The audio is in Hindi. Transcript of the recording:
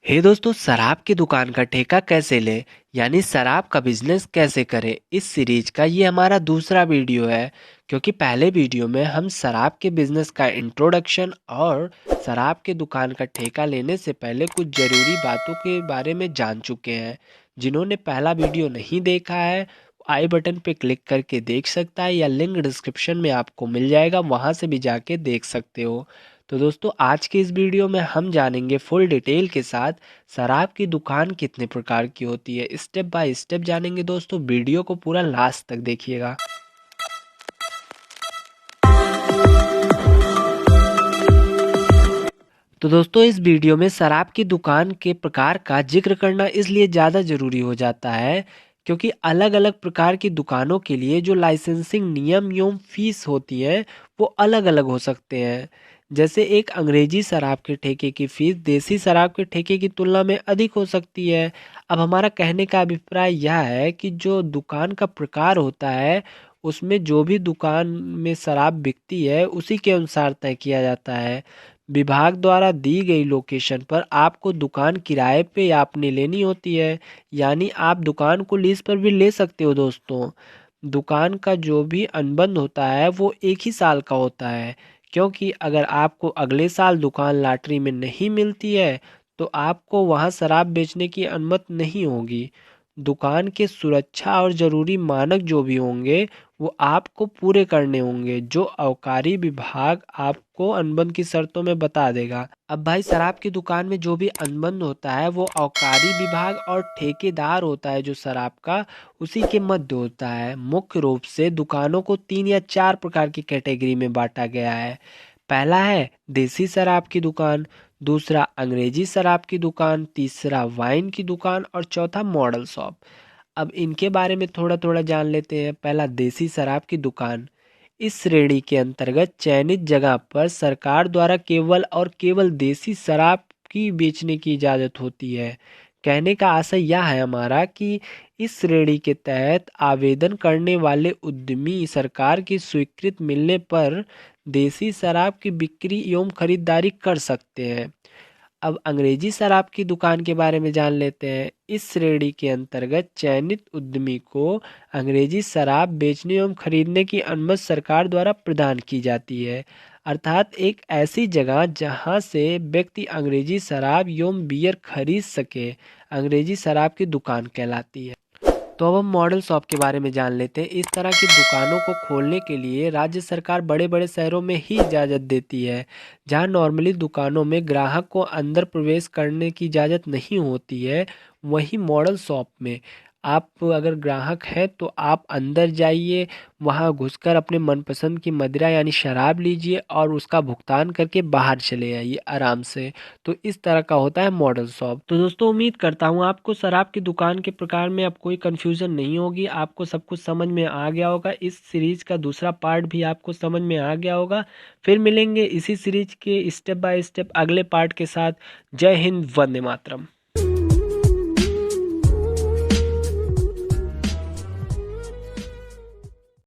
हे दोस्तों, शराब की दुकान का ठेका कैसे लें यानी शराब का बिजनेस कैसे करें। इस सीरीज का ये हमारा दूसरा वीडियो है। क्योंकि पहले वीडियो में हम शराब के बिजनेस का इंट्रोडक्शन और शराब की दुकान का ठेका लेने से पहले कुछ ज़रूरी बातों के बारे में जान चुके हैं। जिन्होंने पहला वीडियो नहीं देखा है, आई बटन पे क्लिक करके देख सकता है या लिंक डिस्क्रिप्शन में आपको मिल जाएगा, वहाँ से भी जाके देख सकते हो। तो दोस्तों, आज के इस वीडियो में हम जानेंगे फुल डिटेल के साथ शराब की दुकान कितने प्रकार की होती है। स्टेप बाय स्टेप जानेंगे दोस्तों, वीडियो को पूरा लास्ट तक देखिएगा। तो दोस्तों, इस वीडियो में शराब की दुकान के प्रकार का जिक्र करना इसलिए ज़्यादा ज़रूरी हो जाता है क्योंकि अलग अलग प्रकार की दुकानों के लिए जो लाइसेंसिंग नियम एवं फीस होती है वो अलग अलग हो सकते हैं। जैसे एक अंग्रेजी शराब के ठेके की फीस देसी शराब के ठेके की तुलना में अधिक हो सकती है। अब हमारा कहने का अभिप्राय यह है कि जो दुकान का प्रकार होता है उसमें जो भी दुकान में शराब बिकती है उसी के अनुसार तय किया जाता है। विभाग द्वारा दी गई लोकेशन पर आपको दुकान किराए पे या अपने लेनी होती है, यानी आप दुकान को लीज पर भी ले सकते हो दोस्तों। दुकान का जो भी अनुबंध होता है वो 1 ही साल का होता है, क्योंकि अगर आपको अगले साल दुकान लॉटरी में नहीं मिलती है तो आपको वहाँ शराब बेचने की अनुमति नहीं होगी। दुकान के सुरक्षा और ज़रूरी मानक जो भी होंगे वो आपको पूरे करने होंगे, जो आबकारी विभाग आपको अनुबंध की शर्तों में बता देगा। अब भाई, शराब की दुकान में जो भी अनुबंध होता है वो आबकारी विभाग और ठेकेदार होता है जो शराब का, उसी के मध्य होता है। मुख्य रूप से दुकानों को 3 या 4 प्रकार की कैटेगरी में बांटा गया है। पहला है देसी शराब की दुकान, दूसरा अंग्रेजी शराब की दुकान, तीसरा वाइन की दुकान और चौथा मॉडल शॉप। अब इनके बारे में थोड़ा थोड़ा जान लेते हैं। पहला, देसी शराब की दुकान। इस श्रेणी के अंतर्गत चयनित जगह पर सरकार द्वारा केवल और केवल देसी शराब की बेचने की इजाज़त होती है। कहने का आशय यह है हमारा कि इस श्रेणी के तहत आवेदन करने वाले उद्यमी सरकार की स्वीकृति मिलने पर देसी शराब की बिक्री एवं खरीदारी कर सकते हैं। अब अंग्रेजी शराब की दुकान के बारे में जान लेते हैं। इस श्रेणी के अंतर्गत चयनित उद्यमी को अंग्रेजी शराब बेचने एवं खरीदने की अनुमति सरकार द्वारा प्रदान की जाती है, अर्थात एक ऐसी जगह जहां से व्यक्ति अंग्रेजी शराब एवं बियर खरीद सके, अंग्रेजी शराब की दुकान कहलाती है। तो अब हम मॉडल शॉप के बारे में जान लेते हैं। इस तरह की दुकानों को खोलने के लिए राज्य सरकार बड़े बड़े शहरों में ही इजाज़त देती है। जहां नॉर्मली दुकानों में ग्राहक को अंदर प्रवेश करने की इजाज़त नहीं होती है, वहीं मॉडल शॉप में आप अगर ग्राहक हैं तो आप अंदर जाइए, वहां घुसकर अपने मनपसंद की मदिरा यानी शराब लीजिए और उसका भुगतान करके बाहर चले आइए आराम से। तो इस तरह का होता है मॉडल शॉप। तो दोस्तों, उम्मीद करता हूँ आपको शराब की दुकान के प्रकार में अब कोई कन्फ्यूज़न नहीं होगी, आपको सब कुछ समझ में आ गया होगा। इस सीरीज का दूसरा पार्ट भी आपको समझ में आ गया होगा। फिर मिलेंगे इसी सीरीज के स्टेप बाय स्टेप अगले पार्ट के साथ। जय हिंद, वंदे मातरम।